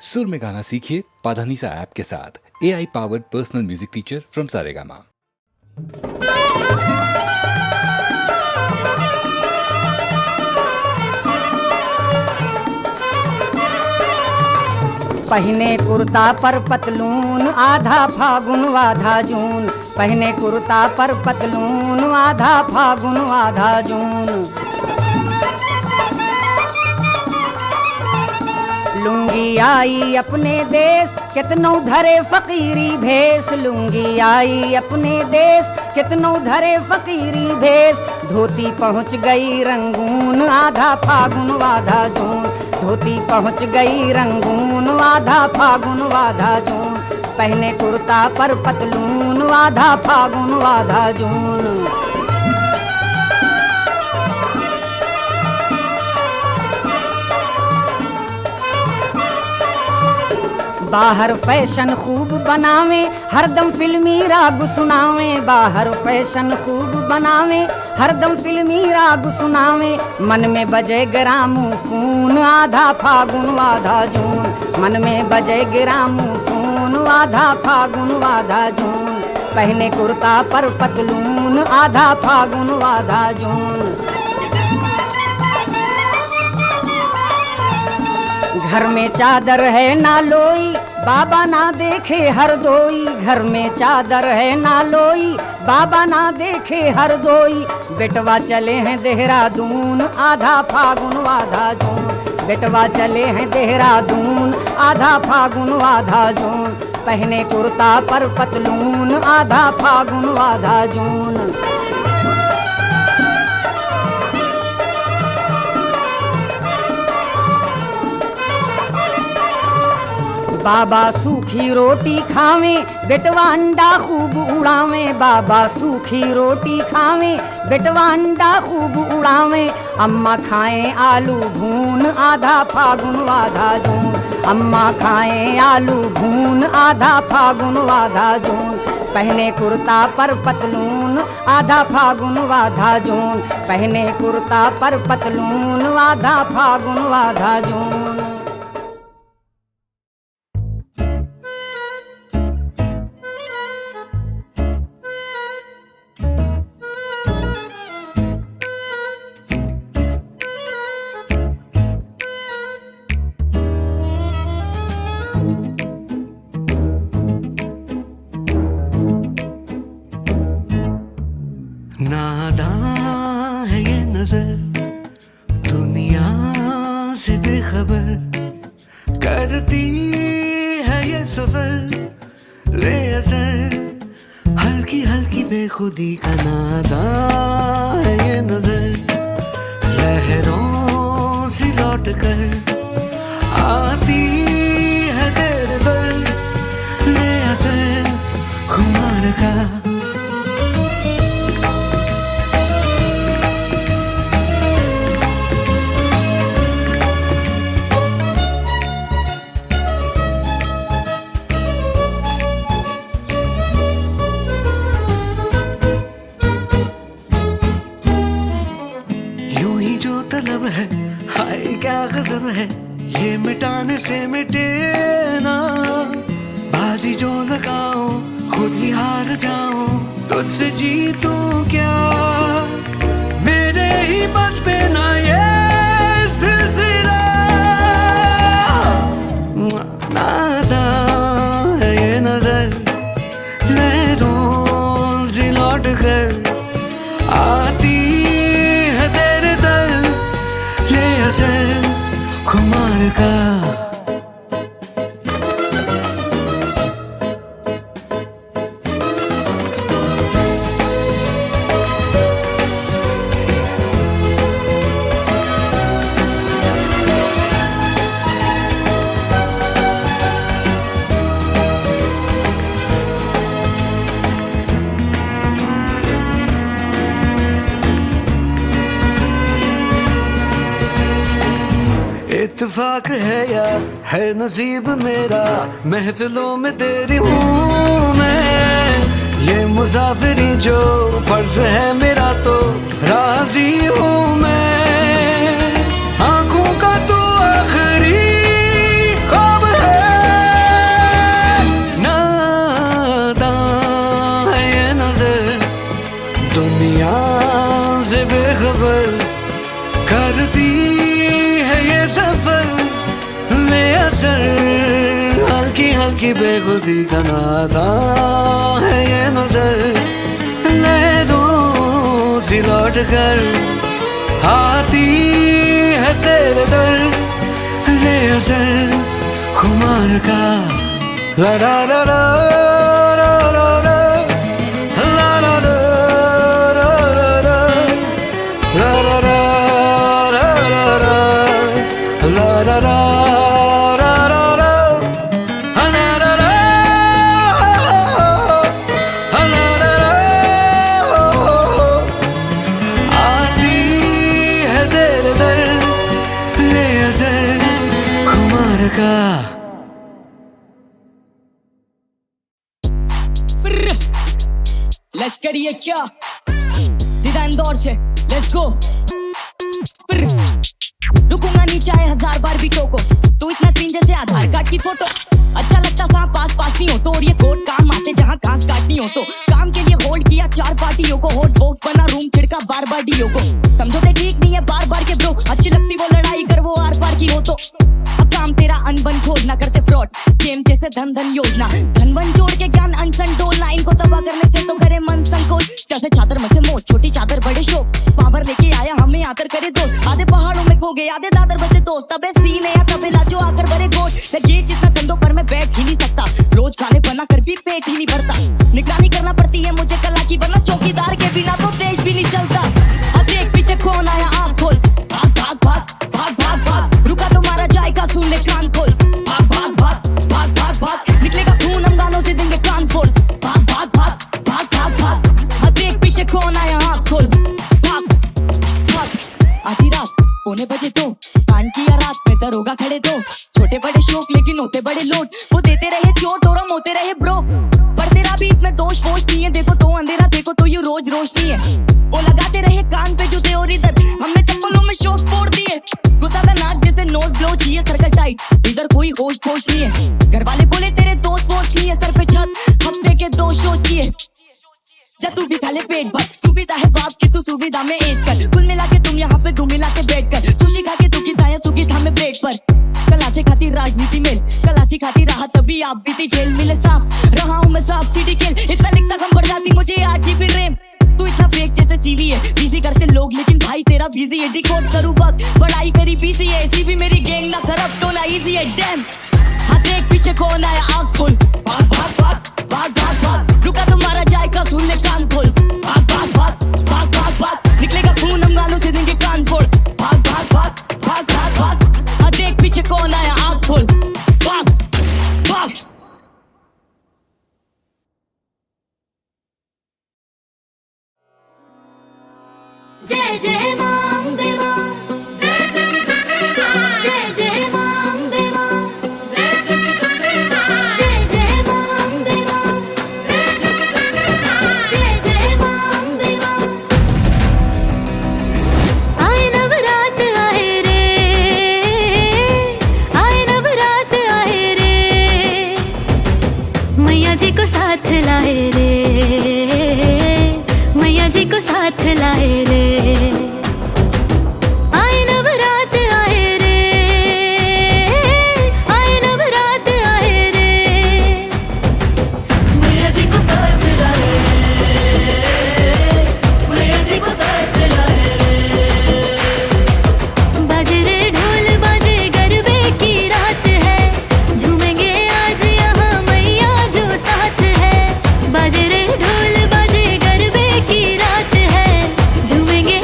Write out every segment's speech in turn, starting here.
सुर में गाना सीखिए पाधानीसा ऐप के साथ। AI powered personal music teacher from Saregama. पहने कुर्ता पर पतलून आधा फागुन आधा जून, पहने कुर्ता पर पतलून आधा फागुन आधा जून। लुंगी आई अपने देश कितनों धरे फकीरी भेष, लुंगी आई अपने देश कितनों धरे फकीरी भेष। धोती पहुँच गई रंगून आधा फागुन आधा जून, धोती पहुँच गई रंगून आधा फागुन आधा जून। पहने कुर्ता पर पतलून आधा फागुन आधा जून। बाहर फैशन खूब बनावे हरदम फिल्मी राग सुनावे, बाहर फैशन खूब बनावे हरदम फिल्मी राग सुनावे। मन में बजे ग्रामोफोन आधा फागुन आधा जून, मन में बजे ग्रामोफोन आधा फागुन आधा जून। पहने कुर्ता पर पतलून आधा फागुन आधा जून। घर में चादर है ना लोई बाबा ना देखे हर दोई, घर में चादर है ना लोई बाबा ना देखे हर दोई। बेटवा चले हैं देहरादून आधा फागुन आधा जून, बेटवा चले हैं देहरादून आधा फागुन आधा जून। पहने कुर्ता पर पतलून आधा फागुन आधा जून। बाबा सूखी रोटी खावे बेटवा अंडा खूब उड़ावे, बाबा सूखी रोटी खावे बेटवा अंडा खूब उड़ावे। अम्मा खाएं आलू भून आधा फागुन आधा जून, अम्मा खाएं आलू भून आधा फागुन आधा जून। पहने कुर्ता पर पतलून आधा फागुन आधा जून, पहने कुर्ता पर पतलून आधा फागुन आधा जून। नादां है ये नजर दुनिया से बेखबर, करती है ये सफर ले असर हल्की हल्की बेखुदी का। नादां है ये नजर लहरों सी लौट कर आती है तेरे दर ले असर खुमार का। तलब है हाय क्या गजब है ये मिटाने से मिटे ना। बाजी जो लगाओ खुद ही हार जाओ, तुझसे जीतूं क्या मेरे ही बस पे ना ये सिलसिला। नादां है ये नजर लहरों से लौट कर आती है तेरे दर ले असर खुमार का। इत्तेफाक है या है नसीब मेरा, महफिलों में तेरी हूँ मैं। ये मुसाफिरी जो फर्ज है मेरा तो राजी हूँ मैं। आंखों का तू आखिरी ख्वाब है असर, हल्की हल्की बेखुदी का नाता है ये नजर, लहरों सी लौट कर आती है तेरे दर, ले असर खुमार का ला ला ला ला ला ला ला ला ला ला ला ला ला लश्करी है क्या सीधा इंदौर से लेट्स गो। रुकूंगा नहीं चाहे 1000 बार भी टोको, तू इतना क्लीन जैसे आधार कार्ड की फोटो। अच्छा लगता सांप पास पास नहीं हो तो, और ये कोड काम आते जहाँ घास काटनी हो तो। काम के लिए होल्ड किया 4 पार्टियों को, हॉट बॉक्स बना रूम छिड़का बार बार डीओ को। समझौते ठीक नहीं है बार बार के ब्रो, अच्छी लगती वो लड़ाई कर वो आर पार की हो तो। अब काम तेरा अनबन खोद ना करते फ्रॉड, स्कीम जैसे धन धन योजना। धन वन जोड़ के ज्ञान अनसन डोलना, इनको तबाह करने से तो करे मन संकोच। चलते चादर मत से मोच, छोटी चादर बड़े शोक। पावर लेके आया हमें आकर करे दोस्त, आधे पहाड़ों में खो गए आधे दादर बचे दोस्त। तबे सीन है या तबेला जो आकर भरे गोट, ये जितना कंधों पर मैं बैठ ही नहीं सकता। रोज खाने बना कर भी पेट ही नहीं भरता। निगरानी करना पड़ती है मुझे कला की, वरना चौकीदार के बिना तो देश भी नहीं चलता। अब देख पीछे कौन आया आँख खोल, भाग भाग भाग भाग भाग भाग। रुका तो मारा जाएगा सुन ले कान खोल, भाग भाग भाग भाग भाग भाग। निकलेगा खून हम गानों से देंगे कान खोल, भाग भाग भाग भाग भाग भाग। अब देख पीछे कौन आया आँख खोल, भाग भाग। आधी रात पौने बजे तो कान किया रात में दरोगा खड़े दो। छोटे बड़े शौक लेकिन होते बड़े लोट, वो देते रहे चोट और हम होते रहे ब्रो। पर तेरा भी इसमें दोष वोश नहीं है, देखो तो अंधेरा देखो तो यू रोज रोशनी है। वो लगाते रहे कान पे जूते और इधर हमने चप्पलों में शॉक्स फोड़ दिए। गुस्सा का नाक जैसे नोज ब्लो चाहिए सर्कल टाइट, इधर कोई होश पोश नहीं है। घर वाले बोले तेरे दोस्त वोश नहीं है, सर पे छत हफ्ते के 2 शो चाहिए। जा तू भी खा ले पेट भर, सुविधा है बाप की तू सुविधा में ऐश कर। कुल मिला के तुम यहाँ पे घूम मिला के बैठ कर, सुशी खा के तू की दाया सुखी था मैं ब्रेड पर। कला से खाती राजनीति मेल, कला सी खाती रहा तभी आप बीती जेल। मिले सांप रहा हूँ मैं सांप चिड़ी खेल, इतना लिखता कम बढ़ जाती मुझे 8 GB रैम। तू इतना फेक जैसे सीवी है, बिजी करते लोग लेकिन भाई तेरा बिजी है। डिकोड करूँ बग पढ़ाई करी बीसी है, ऐसी भी मेरी गैंग ना खराब तो ना इजी है डैम। हाँ देख पीछे कौन आया आँख खोल, भाग भाग भाग भाग भाग भाग। रुका तो मारा जाएगा सुन ले कान खोल, भाग भाग भाग भाग भाग भाग। निकलेगा खून हम गानों से देंगे कान फोड़, भाग भाग भाग भाग भाग भाग। हाँ देख पीछे कौन आया आँख खोल, भाग भाग। जय जय मां अम्बे मां, जय जय मां अम्बे मां, जय जय मां अम्बे मां, जय जय मां अम्बे मां। आए नवरात आए रे, आए नवरात आए रे, मैया जी को साथ लाए रे, मैया जी को साथ लाए रे। आए नवरात आए रे, आए नवरात आए रे, मैया जी को साथ लाए रे, मैया जी को साथ लाए रे। बाजे रे ढोल बाजे गरबे की रात है, झूमेंगे आज यहाँ मैया जो साथ है। बाजे रे ढोल बाजे गरबे की रात है, झूमेंगे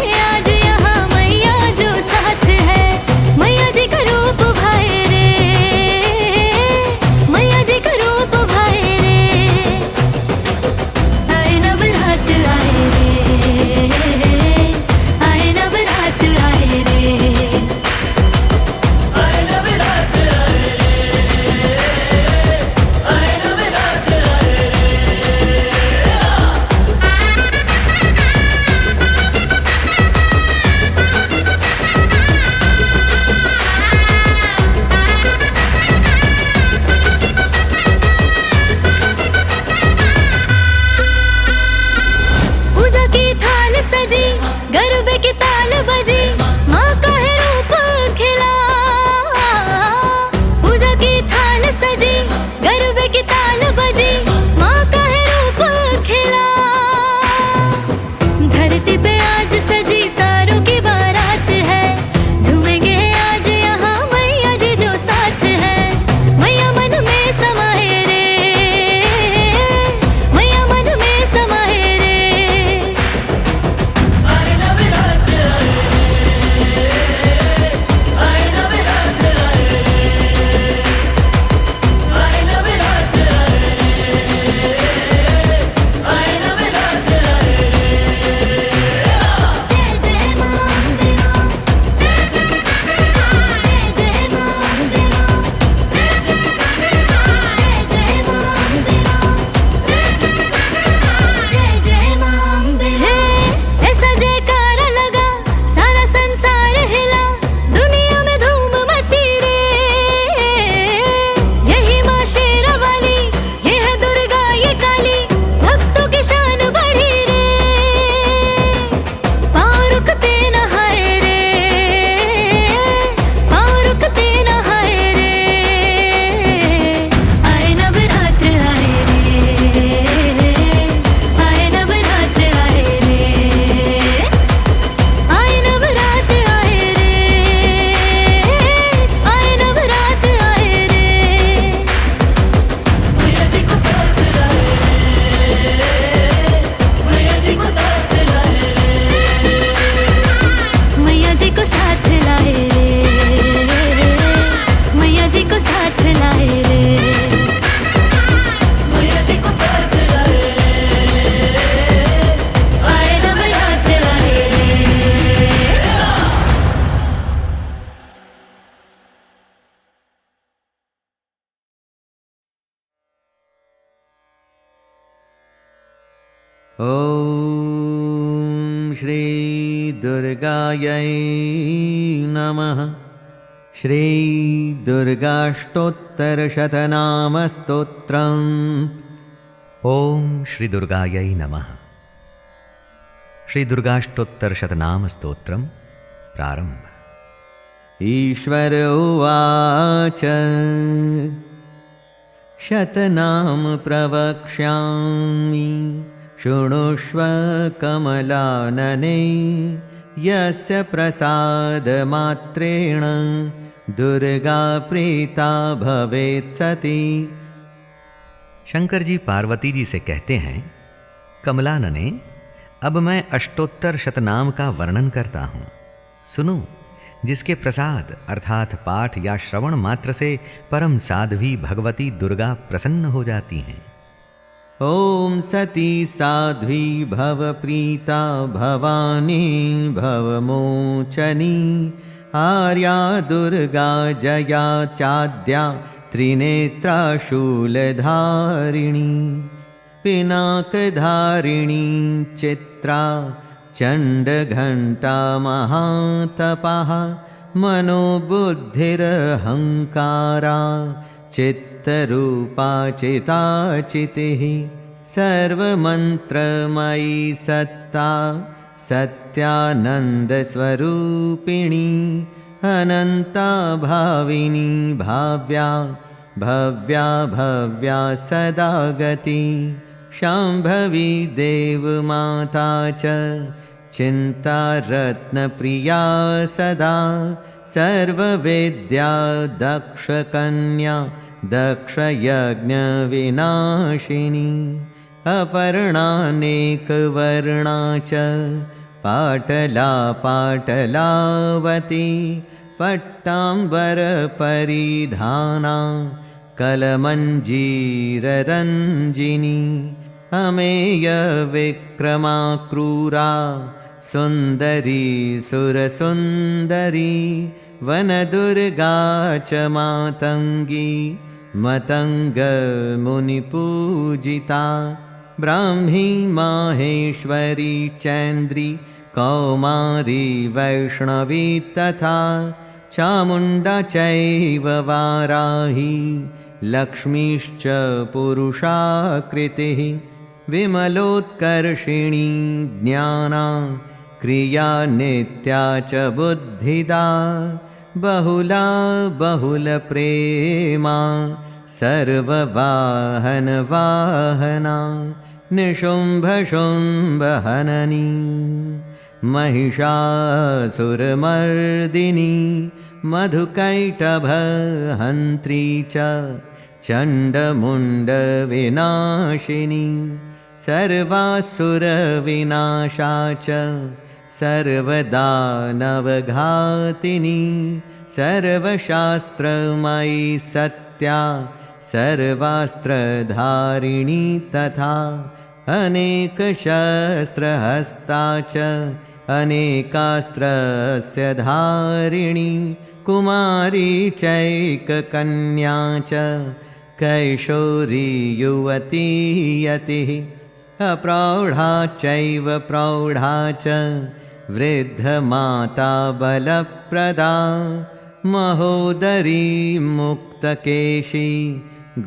ॐ श्री दुर्गायै नमः। श्री दुर्गाष्टोत्तरशतनामस्तोत्रम्। ओम श्री दुर्गायै नमः। श्री दुर्गाष्टोत्तर शतनाम स्तोत्रम प्रारंभ। ईश्वर उवाच शतनाम प्रवक्ष्यामि शृणुष्व कमलानने यस्य प्रसादमात्रेण दुर्गा प्रीता भवेत् सती। शंकर जी पार्वती जी से कहते हैं, कमलानने, अब मैं अष्टोत्तर शतनाम का वर्णन करता हूं, सुनो, जिसके प्रसाद अर्थात पाठ या श्रवण मात्र से परम साध्वी भगवती दुर्गा प्रसन्न हो जाती हैं। ओम सती साध्वी भव प्रीता भवानी भवमोचनी आर्या दुर्गा जया चाद्या त्रिनेत्रा शूलधारिणी पिनाकधारिणी चित्रा चण्डघण्टा महातपः मनोबुद्धिरहङ्कारा चित्तरूपा चिताचितिः सर्वमन्त्रमयी सत्ता सत्यानन्दस्वरूपिणी अनन्ता भाविनी भाव्या भव्या भव्या सदा गति शाम्भवी देवमाता च चिन्ता रत्नप्रिया सदा सर्ववेद्या दक्षकन्या दक्षयज्ञविनाशिनी अपर्णानेकवर्णा च पाटला पाटलावती पट्टाम्बरपरिधाना कलमञ्जीररञ्जिनी अमेयविक्रमा क्रूरा सुन्दरी सुरसुन्दरी वनदुर्गा च मातङ्गी मतङ्गमुनिपूजिता ब्राह्मी माहेश्वरी चैन्द्री कौमारी वैष्णवी तथा चामुण्डा चैव वाराही लक्ष्मीश्च पुरुषाकृतिः विमलोत्कर्षिणी ज्ञाना क्रिया नित्या च बुद्धिदा बहुला बहुलप्रेमा सर्ववाहनवाहना निशुम्भशुम्भहननी महिषासुरमर्दिनी मधुकैटभहन्त्री च चण्डमुण्डविनाशिनी सर्वासुरविनाशा च सर्वदानवघातिनी सर्वशास्त्रमयी सत्या सर्वास्त्रधारिणी तथा अनेकशस्त्रहस्ता च अनेकास्त्रस्य धारिणी कुमारी चैककन्या च कैशोरी युवती यतिः अप्रौढा चैव प्रौढा च वृद्धमाता बलप्रदा महोदरी मुक्तकेशी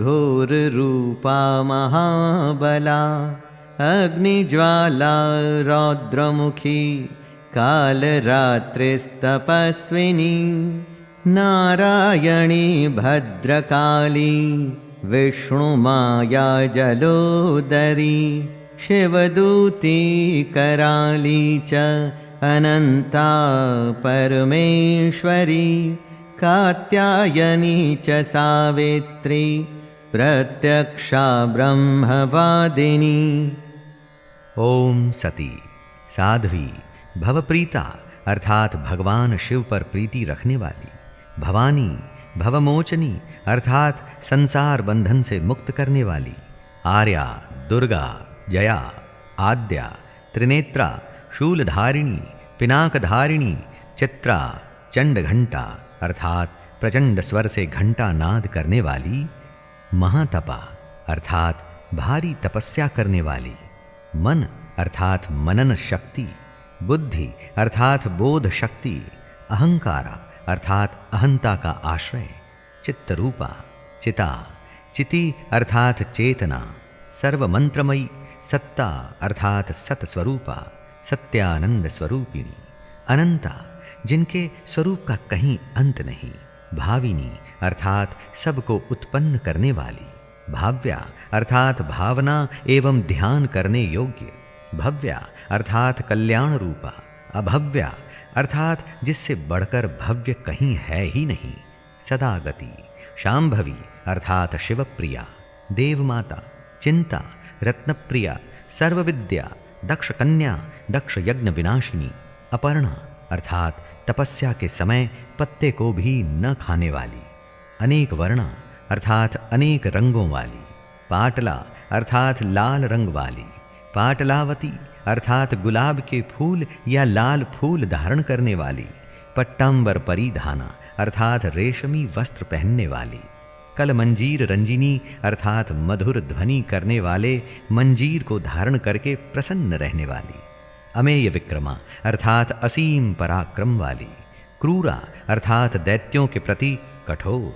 घोररूपा महाबला अग्निज्वाला रौद्रमुखी कालरात्रिस्तपस्विनी नारायणी भद्रकाली विष्णुमाया जलोदरी शिवदूती कराली च अनन्ता परमेश्वरी कात्यायनी च सावित्री प्रत्यक्षा ब्रह्मवादिनी। ओम सती साध्वी भवप्रीता अर्थात भगवान शिव पर प्रीति रखने वाली, भवानी भवमोचनी अर्थात संसार बंधन से मुक्त करने वाली, आर्या दुर्गा जया आद्या त्रिनेत्रा शूलधारिणी पिनाकधारिणी चित्रा चंडघंटा अर्थात प्रचंड स्वर से घंटा नाद करने वाली, महातपा अर्थात भारी तपस्या करने वाली, मन अर्थात मनन शक्ति, बुद्धि अर्थात बोध शक्ति, अहंकारा अर्थात अहंता का आश्रय, चित्त रूपा, चिता, चिति अर्थात चेतना, सर्व मंत्रमयी, सत्ता अर्थात सत स्वरूपा, सत्यानंद स्वरूपिणी, अनंता जिनके स्वरूप का कहीं अंत नहीं, भाविनी अर्थात सबको उत्पन्न करने वाली, भाव्या अर्थात भावना एवं ध्यान करने योग्य, भव्या अर्थात कल्याण रूपा, अभव्या अर्थात जिससे बढ़कर भव्य कहीं है ही नहीं, सदागति, शांभवी अर्थात शिवप्रिया, देवमाता, चिंता, रत्नप्रिया, सर्वविद्या, दक्ष कन्या, दक्ष यज्ञ विनाशिनी, अपर्णा अर्थात तपस्या के समय पत्ते को भी न खाने वाली, अनेक वर्णा अर्थात अनेक रंगों वाली, पाटला अर्थात लाल रंग वाली, पाटलावती अर्थात गुलाब के फूल या लाल फूल धारण करने वाली, पट्टांबर परिधाना अर्थात रेशमी वस्त्र पहनने वाली, कल मंजीर रंजिनी अर्थात मधुर ध्वनि करने वाले मंजीर को धारण करके प्रसन्न रहने वाली, अमेय विक्रमा अर्थात असीम पराक्रम वाली, क्रूरा अर्थात दैत्यों के प्रति कठोर,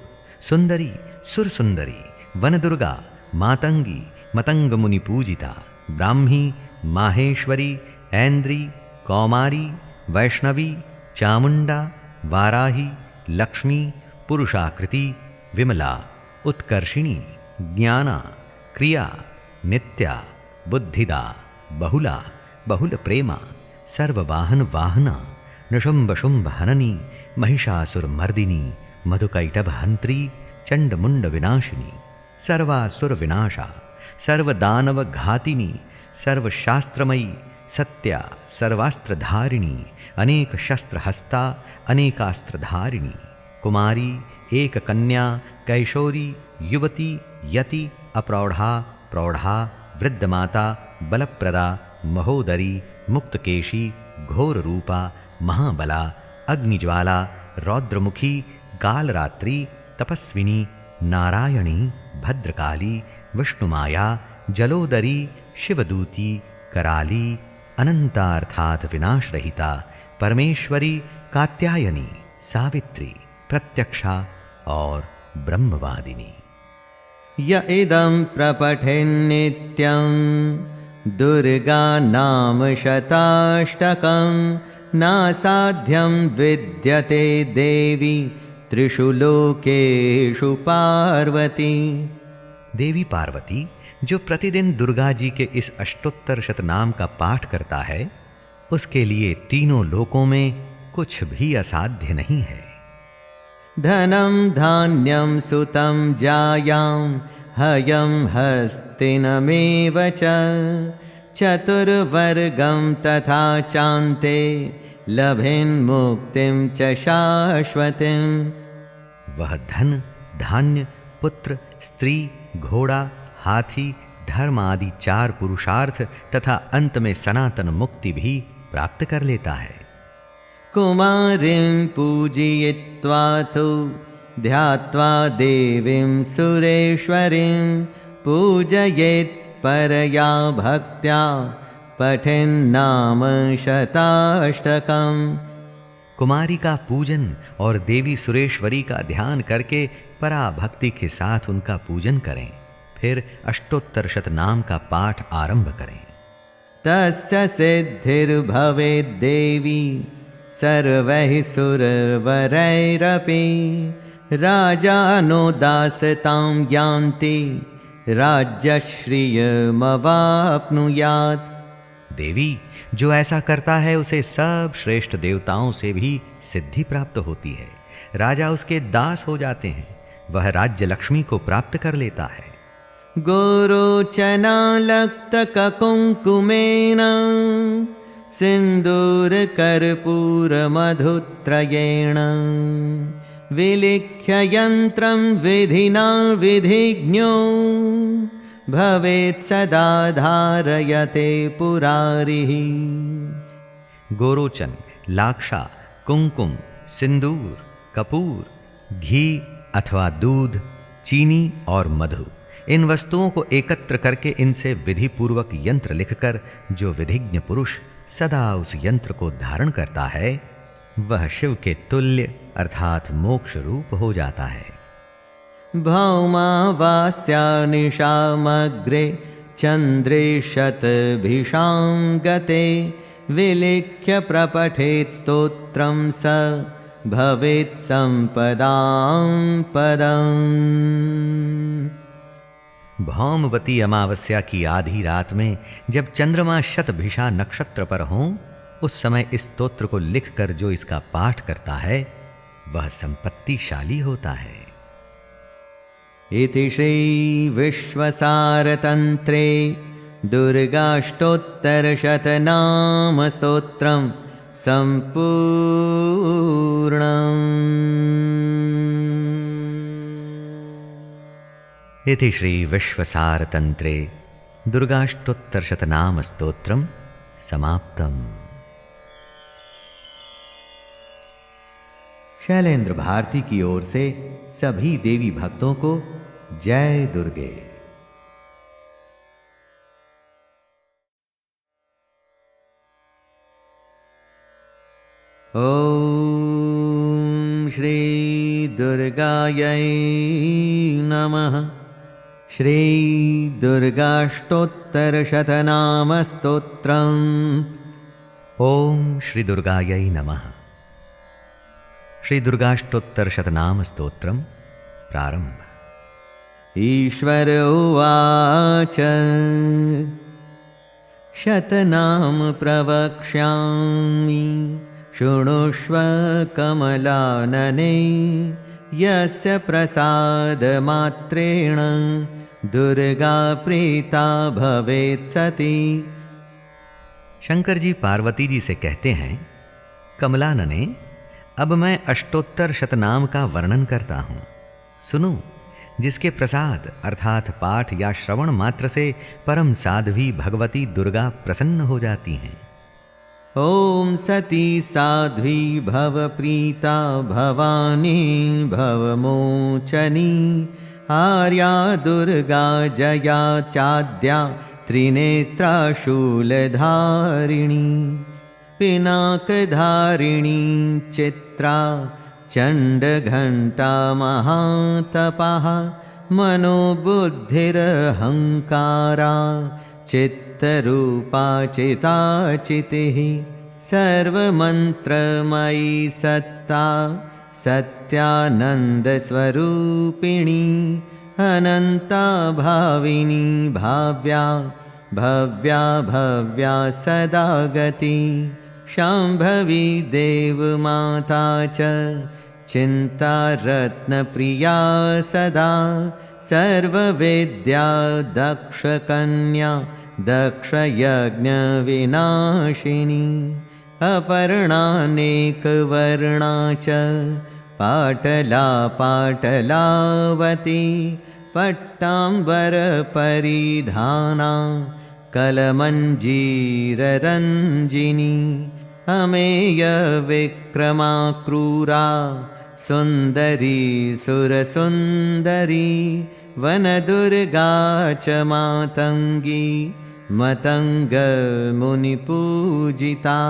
सुंदरी सुर सुंदरी, वन दुर्गा, मातंगी, मतंग मुनि पूजिता, ब्राह्मी, माहेश्वरी, ऐन्द्री, कौमारी, वैष्णवी, चामुंडा, वाराही, लक्ष्मी, पुरुषाकृति, विमला, उत्कर्षिणी, ज्ञाना, क्रिया, नित्या, बुद्धिदा, बहुला, बहुल प्रेमा, सर्ववाहन वाहना, निशुंभ शुंभ हननी, महिषासुर मर्दिनी, मधुकैटभ हंत्री, चंड मुंड विनाशिनी, सर्वासुर विनाशा, सर्वदानव घातिनी, सर्वशास्त्रमयी, सत्या, सर्वास्त्रधारिणी, अनेक शस्त्र हस्ता, अनेकास्त्रधारिणी, कुमारी, एक कन्या, कैशोरी, युवती, यति, अप्रौढ़ा, प्रौढ़ा, वृद्ध माता, बलप्रदा, महोदरी, मुक्तकेशी, घोर रूपा, महाबला, अग्निज्वाला, रौद्रमुखी, कालरात्रि, तपस्विनी, नारायणी, भद्रकाली, विष्णुमाया, जलोदरी, शिवदूती, कराली, अनंतार्थात विनाश रहिता, परमेश्वरी, कात्यायनी, सावित्री, प्रत्यक्षा और ब्रह्मवादिनी। य इदं प्रपठेन्नित्यं दुर्गा नाम शताष्टकं नासाध्यं विद्यते देवी त्रिषु लोकेषु पार्वती। देवी पार्वती जो प्रतिदिन दुर्गा जी के इस अष्टोत्तर शतनाम का पाठ करता है, उसके लिए तीनों लोकों में कुछ भी असाध्य नहीं है। धनं धान्यं सुतं जायां हयं हस्तिनमेव च चतुर्वर्गं तथा चान्ते लभेन्मुक्तिं च शाश्वतीं। वह धन, धान्य, पुत्र, स्त्री, घोड़ा, हाथी, धर्म आदि 4 पुरुषार्थ तथा अंत में सनातन मुक्ति भी प्राप्त कर लेता है। कुमारीं पूजयित्वा तु ध्यात्वा देवीं सुरेश्वरीं पूजयेत् परया भक्त्या पठेन्नाम शताष्टकम्। कुमारी का पूजन और देवी सुरेश्वरी का ध्यान करके पराभक्ति के साथ उनका पूजन करें, फिर अष्टोत्तर शतनाम का पाठ आरंभ करें। तस्य सिद्धिर्भवेत् देवी सर्वैः सुरवरैरपि राजानो दासतां यान्ति राज्यश्रियमवाप्नुयात्। देवी जो ऐसा करता है उसे सब श्रेष्ठ देवताओं से भी सिद्धि प्राप्त होती है, राजा उसके दास हो जाते हैं, वह राज्य लक्ष्मी को प्राप्त कर लेता है। गोरोचनालक्तककुङ्कुमेन सिन्दूरकर्पूरमधुत्रयेण विलिख्य यन्त्रं विधिना विधिज्ञो भवेत् सदा धारयते पुरारिः। गोरोचन, लाक्षा, कुंकुम, सिंदूर, कपूर, घी अथवा दूध, चीनी और मधु इन वस्तुओं को एकत्र करके इनसे विधि पूर्वक यंत्र लिखकर जो विधिज्ञ पुरुष सदा उस यंत्र को धारण करता है वह शिव के तुल्य अर्थात मोक्ष रूप हो जाता है। भौमावास्या निशामग्रे चंद्रे शतभिषां गते विलिख्य प्रपठेत् स्तोत्रं स भवेत् संपदां पदम्। भौमवती अमावस्या की आधी रात में जब चंद्रमा शतभिषा नक्षत्र पर हों उस समय इस स्तोत्र को लिखकर जो इसका पाठ करता है वह संपत्तिशाली होता है। इति श्री विश्वसारतंत्रे दुर्गाष्टोत्तरशतनाम स्तोत्रम् संपूर्णम्। इति श्री विश्वसारतंत्रे दुर्गाष्टोत्तरशतनाम स्तोत्रम् समाप्तम्। शैलेंद्र भारती की ओर से सभी देवी भक्तों को जय दुर्गे। ओम श्री दुर्गायै नमः। श्री दुर्गाष्टोत्तरशतनाम स्तोत्रम्। ओम श्री दुर्गायै नमः। श्री दुर्गाष्टोत्तर शतनाम स्तोत्रम प्रारंभ। ईश्वर उवाच शतनाम प्रवक्ष्यामि शृणुष्व कमलानने यस्य प्रसादमात्रेण दुर्गा प्रीता भवेत् सती। शंकर जी पार्वती जी से कहते हैं, कमलानने अब मैं अष्टोत्तर शतनाम का वर्णन करता हूं, सुनो, जिसके प्रसाद अर्थात पाठ या श्रवण मात्र से परम साध्वी भगवती दुर्गा प्रसन्न हो जाती हैं। ओम सती साध्वी भव प्रीता भवानी भवमोचनी आर्या दुर्गा जया चाद्या त्रिनेत्रा शूलधारिणी पिनाकधारिणी चित्रा चण्डघण्टा महातपः मनोबुद्धिरहङ्कारा चित्तरूपा चिताचितिः सर्वमन्त्रमयी सत्ता सत्यानन्दस्वरूपिणी अनन्ता भाविनी भाव्या भव्या भव्या सदा गति शाम्भवी देवमाता च चिन्ता रत्नप्रिया सदा सर्ववेद्या दक्षकन्या दक्षयज्ञविनाशिनी अपर्णानेकवर्णा च पाटला पाटलावती पट्टाम्बरपरिधाना कलमञ्जीररञ्जिनी अमेयविक्रमा क्रूरा सुन्दरी सुरसुन्दरी वनदुर्गा च मातङ्गी मतङ्गमुनिपूजिता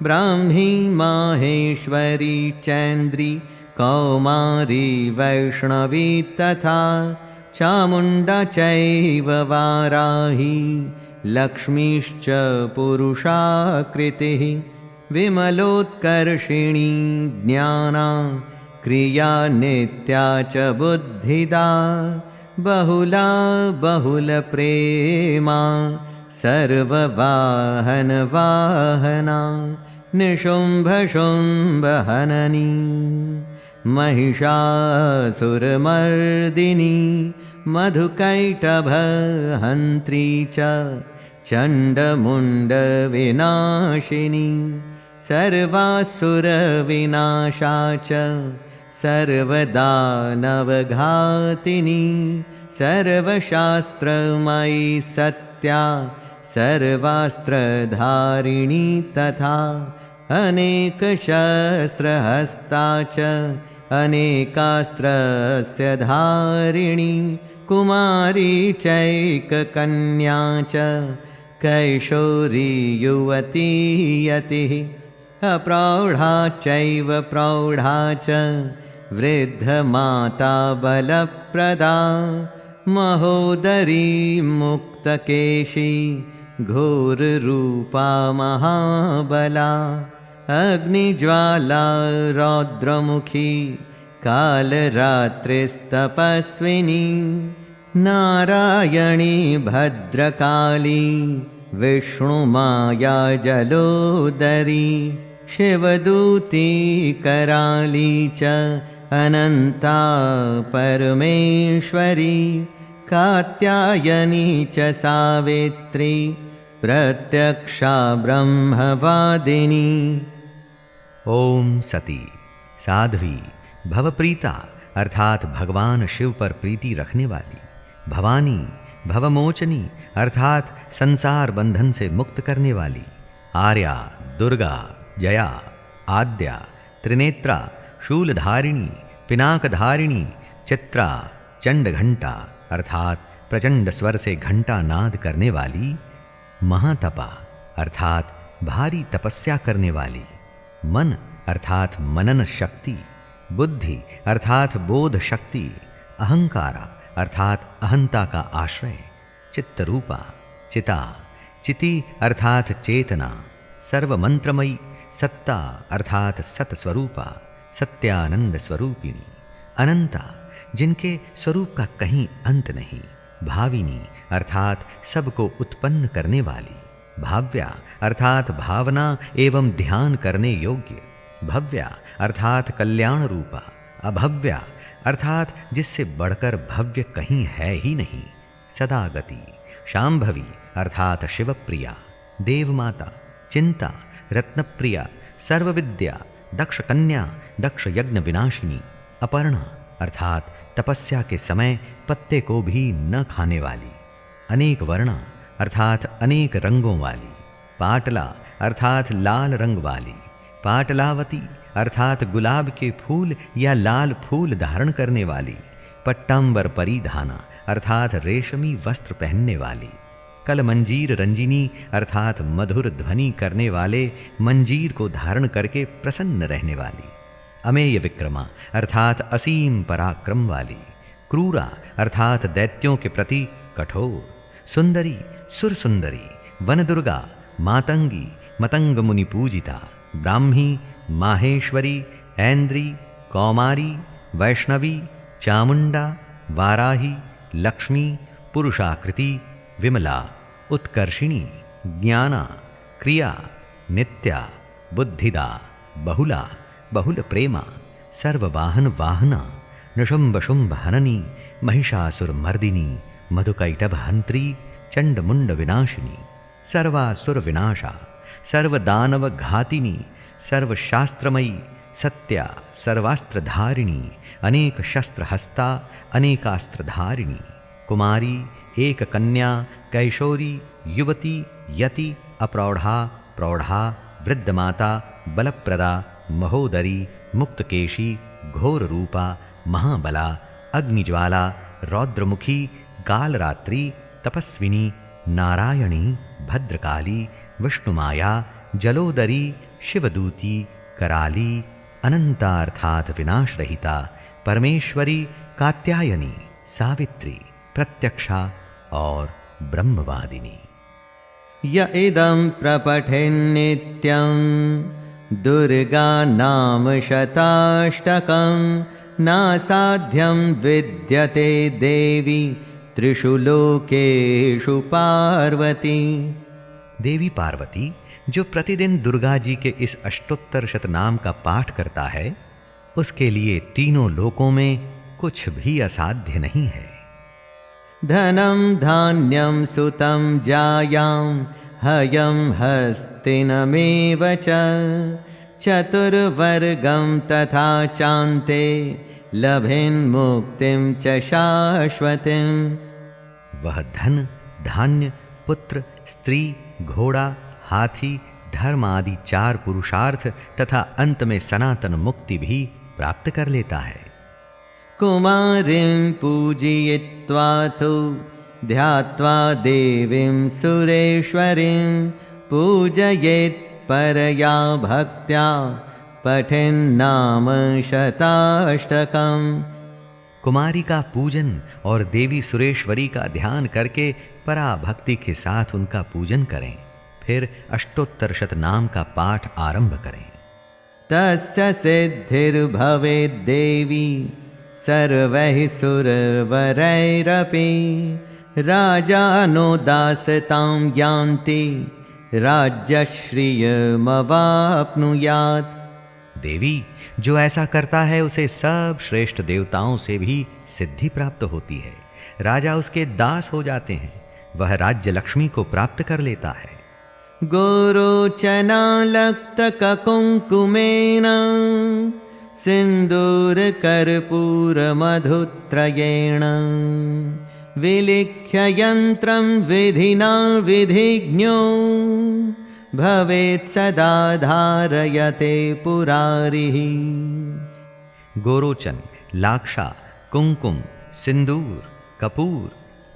ब्राह्मी माहेश्वरी चैन्द्री कौमारी वैष्णवी तथा चामुण्डा चैव वाराही लक्ष्मीश्च पुरुषाकृतिः विमलोत्कर्षिणी ज्ञाना क्रिया नित्या च बुद्धिदा बहुला बहुलप्रेमा सर्ववाहनवाहना निशुम्भशुम्भहननी महिषासुरमर्दिनी मधुकैटभहन्त्री च चण्डमुण्डविनाशिनी सर्वासुरविनाशा च सर्वदानवघातिनी सर्वशास्त्रमयी सत्या सर्वास्त्रधारिणी तथा अनेकशस्त्रहस्ता च अनेकास्त्रस्य धारिणी कुमारी चैककन्या च कैशोरी युवती यतिः अप्रौढा चैव प्रौढा च वृद्धमाता बलप्रदा महोदरी मुक्तकेशी घोररूपा महाबला अग्निज्वाला रौद्रमुखी कालरात्रिस्तपस्विनी नारायणी भद्रकाली विष्णुमाया जलोदरी शिवदूती कराली च अनन्ता परमेश्वरी कात्यायनी च सावित्री प्रत्यक्षा ब्रह्मवादिनी। ओम सती, साध्वी, भवप्रीता अर्थात भगवान शिव पर प्रीति रखने वाली, भवानी, भवमोचनी अर्थात संसार बंधन से मुक्त करने वाली, आर्या, दुर्गा, जया, आद्या, त्रिनेत्रा, शूलधारिणी, पिनाकधारिणी, चित्रा, चंड घंटा अर्थात प्रचंड स्वर से घंटा नाद करने वाली, महातपा अर्थात भारी तपस्या करने वाली, मन अर्थात मनन शक्ति, बुद्धि अर्थात बोध शक्ति, अहंकारा अर्थात अहंता का आश्रय, चित्तरूपा, चिता, चिति अर्थात चेतना, सर्वमंत्रमयी, सत्ता अर्थात सतस्वरूपा, सत्यानंद स्वरूपिणी, अनंता जिनके स्वरूप का कहीं अंत नहीं, भाविनी अर्थात सबको उत्पन्न करने वाली, भाव्या अर्थात भावना एवं ध्यान करने योग्य, भव्या अर्थात कल्याण रूपा, अभव्या अर्थात जिससे बढ़कर भव्य कहीं है ही नहीं, सदागति, शांभवी अर्थात शिवप्रिया, देवमाता, चिंता, रत्नप्रिया, सर्वविद्या, दक्ष कन्या, दक्ष यज्ञ विनाशिनी, अपर्णा अर्थात तपस्या के समय पत्ते को भी न खाने वाली, अनेक वर्णा अर्थात अनेक रंगों वाली, पाटला अर्थात लाल रंग वाली, पाटलावती अर्थात गुलाब के फूल या लाल फूल धारण करने वाली, पट्टांबर परिधाना अर्थात रेशमी वस्त्र पहनने वाली, कल मंजीर रंजिनी अर्थात मधुर ध्वनि करने वाले मंजीर को धारण करके प्रसन्न रहने वाली, अमेय विक्रमा अर्थात असीम पराक्रम वाली, क्रूरा अर्थात दैत्यों के प्रति कठोर, सुंदरी, सुर सुंदरी, वन दुर्गा, मातंगी, मतंग मुनि पूजिता, ब्राह्मी, माहेश्वरी, ऐन्द्री, कौमारी, वैष्णवी, चामुंडा, वाराही, लक्ष्मी, पुरुषाकृति, विमला, उत्कर्षिणी, ज्ञाना, क्रिया, नित्या, बुद्धिदा, बहुला, बहुल प्रेमा, सर्ववाहन वाहना, निशुंभ शुंभ हननी, महिषासुर मर्दिनी, मधुकैटभ हंत्री, चंड मुंड विनाशिनी, सर्वासुर विनाशा, सर्वदानव घातिनी, सर्वशास्त्रमयी, सत्या, सर्वास्त्रधारिणी, अनेक शस्त्र हस्ता, अनेकास्त्रधारिणी, कुमारी, एक कन्या, कैशोरी, युवती, यति, अप्रौढ़ा, प्रौढ़ा, वृद्धमाता, बलप्रदा, महोदरी, मुक्तकेशी, घोर रूपा, महाबला, अग्निज्वाला, रौद्रमुखी, कालरात्रि, तपस्विनी, नारायणी, भद्रकाली, विष्णुमाया, जलोदरी, शिवदूती, कराली, अनंतार्थात विनाश रहिता, परमेश्वरी, कात्यायनी, सावित्री, प्रत्यक्षा और ब्रह्मवादिनी। य इदं प्रपठेन्नित्यं दुर्गा नाम शताष्टकं नासाध्यं विद्यते देवी त्रिषु लोकेषु पार्वती। देवी पार्वती जो प्रतिदिन दुर्गा जी के इस अष्टोत्तर शतनाम का पाठ करता है, उसके लिए तीनों लोकों में कुछ भी असाध्य नहीं है। धनं धान्यं सुतं जायां हयं हस्तिनमेव च चतुर्वर्गं तथा चान्ते लभेन्मुक्तिं च शाश्वतीम्। वह धन, धान्य, पुत्र, स्त्री, घोड़ा, हाथी, धर्म आदि 4 पुरुषार्थ तथा अंत में सनातन मुक्ति भी प्राप्त कर लेता है। कुमारीं पूजयित्वा तु ध्यात्वा देवीं सुरेश्वरीं पूजयेत् परया भक्त्या पठेन्नाम शताष्टकम्। कुमारी का पूजन और देवी सुरेश्वरी का ध्यान करके पराभक्ति के साथ उनका पूजन करें, फिर अष्टोत्तर शतनाम का पाठ आरंभ करें। तस्य सिद्धिर्भवेत् देवी सर्वैः सुरवरैरपि राजानो दासतां यान्ति राज्यश्रियमवाप्नुयात्। देवी, जो ऐसा करता है उसे सब श्रेष्ठ देवताओं से भी सिद्धि प्राप्त होती है। राजा उसके दास हो जाते हैं, वह राज्य लक्ष्मी को प्राप्त कर लेता है। गोरोचनालक्तककुङ्कुमेन सिन्दूरकर्पूरमधुत्रयेण विलिख्य यन्त्रं विधिना विधिज्ञो भवेत् सदा धारयते पुरारिः। गोरोचन, लाक्षा, कुंकुम, सिंदूर, कपूर,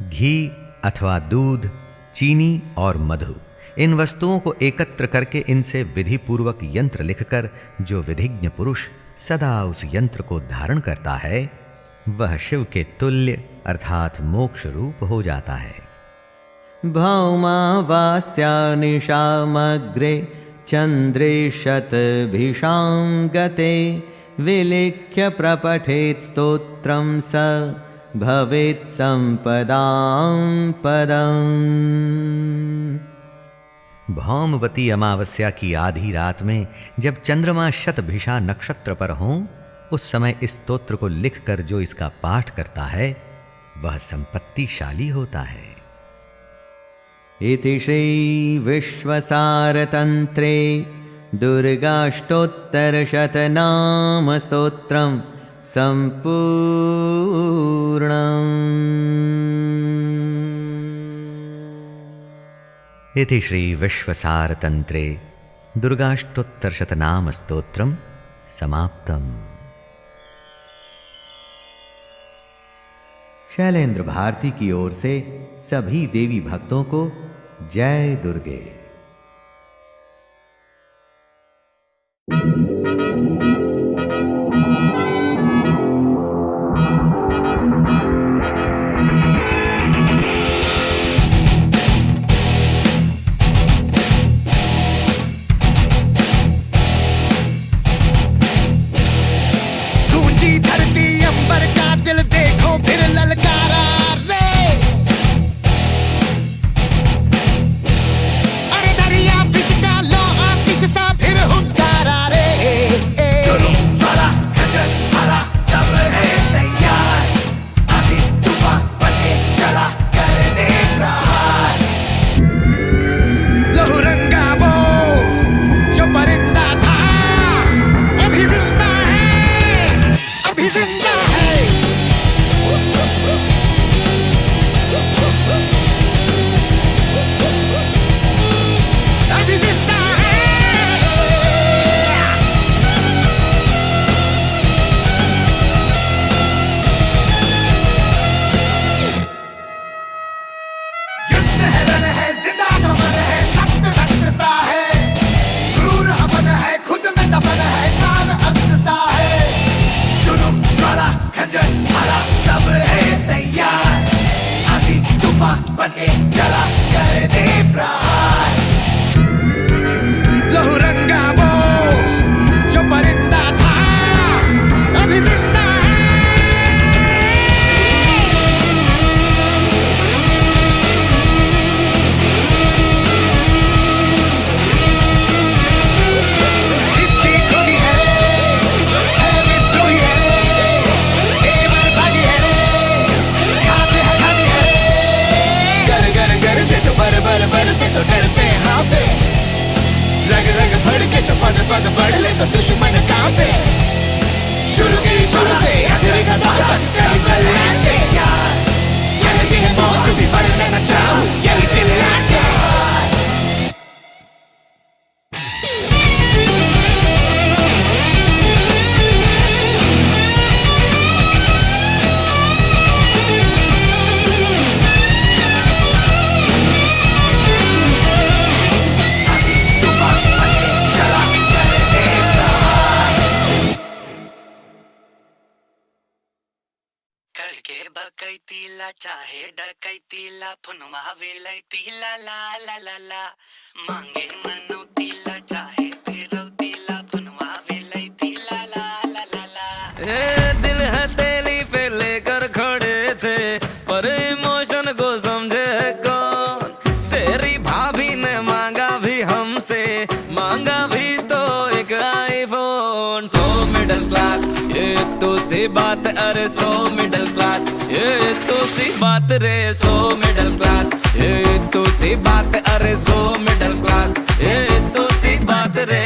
घी अथवा दूध, चीनी और मधु, इन वस्तुओं को एकत्र करके इनसे विधि पूर्वक यंत्र लिखकर जो विधिज्ञ पुरुष सदा उस यंत्र को धारण करता है, वह शिव के तुल्य अर्थात मोक्ष रूप हो जाता है। भौमावास्या निशामग्रे चंद्रे शतभिषां गते विलिख्य प्रपठेत् स्तोत्रं स भवेत् संपदां पदम्। भौमवती अमावस्या की आधी रात में जब चंद्रमा शतभिषा नक्षत्र पर हों, उस समय इस स्तोत्र को लिखकर जो इसका पाठ करता है वह संपत्तिशाली होता है। इति श्री विश्वसारतंत्रे दुर्गाष्टोत्तरशतनाम स्तोत्रं संपूर्णम्। इति श्री विश्वसारतंत्रे दुर्गाष्टोत्तरशतनाम स्तोत्रम समाप्तम्। शैलेंद्र भारती की ओर से सभी देवी भक्तों को जय दुर्गे। गूंजी धरती अंबर का दिल देखो फिर ललकारा रे। अरे दरिया फिसका लो आतिश सा फिर हुंकारा रे। चलो सारा खंजर हरा सब है तैयार, अभी तूफान बने चला करने प्रहार। लहू रंगा वो जो परिंदा था अभी जिंदा है, अभी जिंदा है। अभी जिंदा है। युद्ध है, रण है, जिंदा नमन है, सख्त रक्त सा है, क्रूर हमन है, खुद में दमन है, काल अंत सा है। जुनून ज्वाला खंजर हरा सब है तैयार, अभी तूफान बने चला कर दे प्रहार। लहू रंगा वो जो परिंदा था अभी जिंदा है। सिद्धि खोली है विद्रोही है, केवल भागी है, खाते है खाती है। गर गर गर जो बर बर बर से तो डर से हाफे, रग रग फड़ के जो पद पद बढ़ ले तो दुश्मन कांपे। शुरू की शुरू से अंधेरे का दाग तक कहीं चलाते यार, ये लगी है मौत भी मरना न चाहूं यही चिल्लाते। तीला चाहे डकई तीला फुनवा वेलै तीला ला ला ला ला मांगे मनो तीला चाहे तेरो तीला फुनवा वेलै तीला ला ला ला ला। ए दिल हथेली पे लेकर खड़े थे पर इमोशन को समझे कौन। तेरी भाभी ने मांगा भी हमसे, मांगा भी तो एक आईफोन। सो मिडिल क्लास ये तो सी बात, अरे सो मिडिल क्लास ये तो सी बात रे। सो मिडिल क्लास ये तो सी बात, अरे सो मिडिल क्लास ये तो सी बात रे।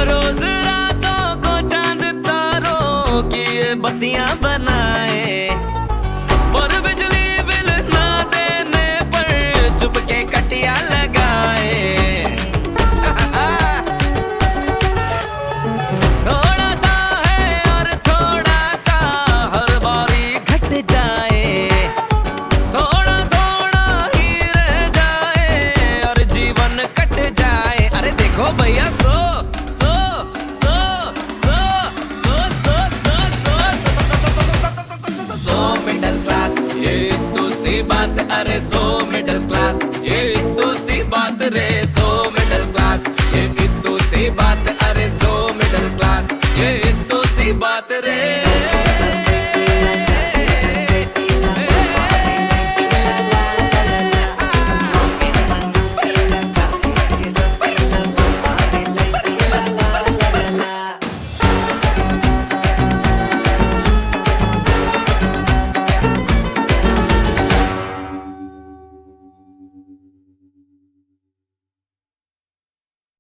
रोज रातों को चांद तारों की ये बत्तियां बनाए, पर बिजली बिल ना देने पर चुपके कटिया लगाए। थोड़ा सा है और थोड़ा सा हर बारी घट जाए, थोड़ा थोड़ा ही रह जाए और जीवन कट जाए। अरे देखो भैया सो सो सो सो सो सो सो सो मिडिल क्लास ये तो सी बात, अरे सो मिडिल क्लास ये तो सी बात रे। सो मिडिल क्लास ये तो सी बात, अरे सो मिडिल क्लास ये तो सी बात रे।